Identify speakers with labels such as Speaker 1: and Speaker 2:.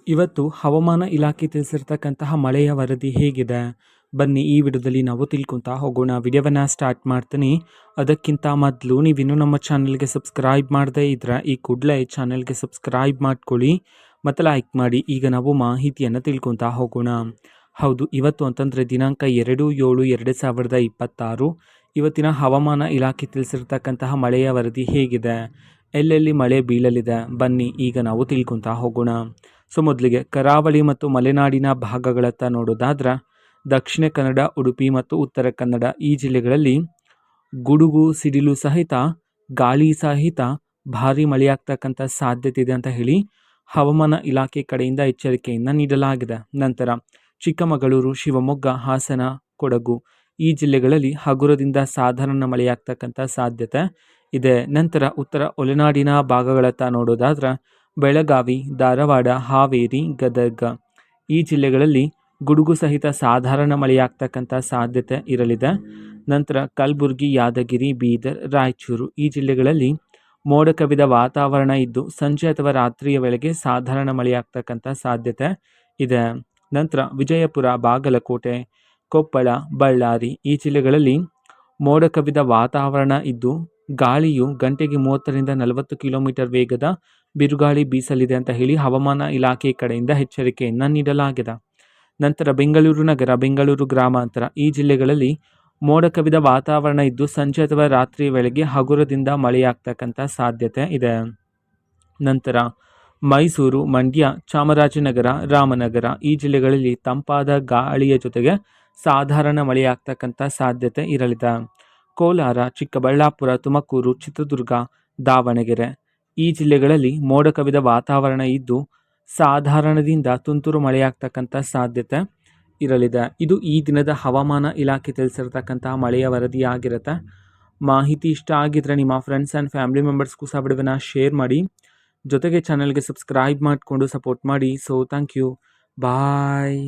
Speaker 1: ಇವತ್ತು ಹವಾಮಾನ ಇಲಾಖೆ ತಿಳಿಸಿರ್ತಕ್ಕಂತಹ ಮಳೆಯ ವರದಿ ಹೇಗಿದೆ? ಬನ್ನಿ ಈ ವಿಡಿಯೋದಲ್ಲಿ ನಾವು ತಿಳ್ಕೊಂತಾ ಹೋಗೋಣ. ವಿಡಿಯೋವನ್ನ ಸ್ಟಾರ್ಟ್ ಮಾಡ್ತೀನಿ. ಅದಕ್ಕಿಂತ ಮೊದಲು ನೀವಿನ್ನೂ ನಮ್ಮ ಚಾನಲ್ಗೆ ಸಬ್ಸ್ಕ್ರೈಬ್ ಮಾಡದೇ ಇದ್ರೆ ಈ ಕೂಡಲೇ ಚಾನಲ್ಗೆ ಸಬ್ಸ್ಕ್ರೈಬ್ ಮಾಡ್ಕೊಳ್ಳಿ ಮತ್ತು ಲೈಕ್ ಮಾಡಿ. ಈಗ ನಾವು ಮಾಹಿತಿಯನ್ನು ತಿಳ್ಕೊಂತಾ ಹೋಗೋಣ. ಹೌದು, ಇವತ್ತು ಅಂತಂದರೆ ದಿನಾಂಕ 2/7/2026 ಇವತ್ತಿನ ಹವಾಮಾನ ಇಲಾಖೆ ತಿಳಿಸಿರ್ತಕ್ಕಂತಹ ಮಳೆಯ ವರದಿ ಹೇಗಿದೆ, ಎಲ್ಲೆಲ್ಲಿ ಮಳೆ ಬೀಳಲಿದೆ, ಬನ್ನಿ ಈಗ ನಾವು ತಿಳ್ಕೊಂತಾ ಹೋಗೋಣ. ಸೊ ಮೊದಲಿಗೆ ಕರಾವಳಿ ಮತ್ತು ಮಲೆನಾಡಿನ ಭಾಗಗಳತ್ತ ನೋಡೋದಾದ್ರೆ ದಕ್ಷಿಣ ಕನ್ನಡ, ಉಡುಪಿ ಮತ್ತು ಉತ್ತರ ಕನ್ನಡ ಈ ಜಿಲ್ಲೆಗಳಲ್ಲಿ ಗುಡುಗು ಸಿಡಿಲು ಸಹಿತ ಗಾಳಿ ಸಹಿತ ಭಾರಿ ಮಳೆಯಾಗ್ತಕ್ಕಂಥ ಸಾಧ್ಯತೆ ಇದೆ ಅಂತ ಹೇಳಿ ಹವಾಮಾನ ಇಲಾಖೆ ಕಡೆಯಿಂದ ಎಚ್ಚರಿಕೆಯನ್ನು ನೀಡಲಾಗಿದೆ. ನಂತರ ಚಿಕ್ಕಮಗಳೂರು, ಶಿವಮೊಗ್ಗ, ಹಾಸನ, ಕೊಡಗು ಈ ಜಿಲ್ಲೆಗಳಲ್ಲಿ ಹಗುರದಿಂದ ಸಾಧಾರಣ ಮಳೆಯಾಗ್ತಕ್ಕಂಥ ಸಾಧ್ಯತೆ ಇದೆ. ನಂತರ ಉತ್ತರ ಒಳನಾಡಿನ ಭಾಗಗಳತ್ತ ನೋಡೋದಾದ್ರೆ ಬೆಳಗಾವಿ, ಧಾರವಾಡ, ಹಾವೇರಿ, ಗದಗ ಈ ಜಿಲ್ಲೆಗಳಲ್ಲಿ ಗುಡುಗು ಸಹಿತ ಸಾಧಾರಣ ಮಳೆಯಾಗ್ತಕ್ಕಂಥ ಸಾಧ್ಯತೆ ಇರಲಿದೆ. ನಂತರ ಕಲಬುರಗಿ, ಯಾದಗಿರಿ, ಬೀದರ್, ರಾಯಚೂರು ಈ ಜಿಲ್ಲೆಗಳಲ್ಲಿ ಮೋಡ ಕವಿದ ವಾತಾವರಣ ಇದ್ದು ಸಂಜೆ ಅಥವಾ ರಾತ್ರಿಯ ವೇಳೆಗೆ ಸಾಧಾರಣ ಮಳೆಯಾಗ್ತಕ್ಕಂಥ ಸಾಧ್ಯತೆ ಇದೆ. ನಂತರ ವಿಜಯಪುರ, ಬಾಗಲಕೋಟೆ, ಕೊಪ್ಪಳ, ಬಳ್ಳಾರಿ ಈ ಜಿಲ್ಲೆಗಳಲ್ಲಿ ಮೋಡ ಕವಿದ ವಾತಾವರಣ ಇದ್ದು ಗಾಳಿಯು ಗಂಟೆಗೆ 30ರಿಂದ 40 ಕಿಲೋಮೀಟರ್ ವೇಗದ ಬಿರುಗಾಳಿ ಬೀಸಲಿದೆ ಅಂತ ಹೇಳಿ ಹವಾಮಾನ ಇಲಾಖೆ ಕಡೆಯಿಂದ ಎಚ್ಚರಿಕೆಯನ್ನು ನೀಡಲಾಗಿದೆ. ನಂತರ ಬೆಂಗಳೂರು ನಗರ, ಬೆಂಗಳೂರು ಗ್ರಾಮಾಂತರ ಈ ಜಿಲ್ಲೆಗಳಲ್ಲಿ ಮೋಡ ಕವಿದ ವಾತಾವರಣ ಇದ್ದು ಸಂಜೆ ಅಥವಾ ರಾತ್ರಿ ವೇಳೆಗೆ ಹಗುರದಿಂದ ಮಳೆಯಾಗ್ತಕ್ಕಂಥ ಸಾಧ್ಯತೆ ಇದೆ. ನಂತರ ಮೈಸೂರು, ಮಂಡ್ಯ, ಚಾಮರಾಜನಗರ, ರಾಮನಗರ ಈ ಜಿಲ್ಲೆಗಳಲ್ಲಿ ತಂಪಾದ ಗಾಳಿಯ ಜೊತೆಗೆ ಸಾಧಾರಣ ಮಳೆಯಾಗ್ತಕ್ಕಂಥ ಸಾಧ್ಯತೆ ಇರಲಿದೆ. ಕೋಲಾರ, ಚಿಕ್ಕಬಳ್ಳಾಪುರ, ತುಮಕೂರು, ಚಿತ್ರದುರ್ಗ, ದಾವಣಗೆರೆ ಈ ಜಿಲ್ಲೆಗಳಲ್ಲಿ ಮೋಡ ಕವಿದ ವಾತಾವರಣ ಇದ್ದು ಸಾಧಾರಣದಿಂದ ತುಂತುರು ಮಳೆಯಾಗ್ತಕ್ಕಂಥ ಸಾಧ್ಯತೆ ಇರಲಿದೆ. ಇದು ಈ ದಿನದ ಹವಾಮಾನ ಇಲಾಖೆ ತಿಳಿಸಿರ್ತಕ್ಕಂತಹ ಮಳೆಯ ವರದಿಯಾಗಿರುತ್ತೆ. ಮಾಹಿತಿ ಇಷ್ಟ ಆಗಿದ್ರೆ ನಿಮ್ಮ ಫ್ರೆಂಡ್ಸ್ ಆ್ಯಂಡ್ ಫ್ಯಾಮಿಲಿ ಮೆಂಬರ್ಸ್ಗೂ ಸಹ ವಿಡಿಯೋನ ಶೇರ್ ಮಾಡಿ, ಜೊತೆಗೆ ಚಾನಲ್ಗೆ ಸಬ್ಸ್ಕ್ರೈಬ್ ಮಾಡಿಕೊಂಡು ಸಪೋರ್ಟ್ ಮಾಡಿ. So thank you, bye.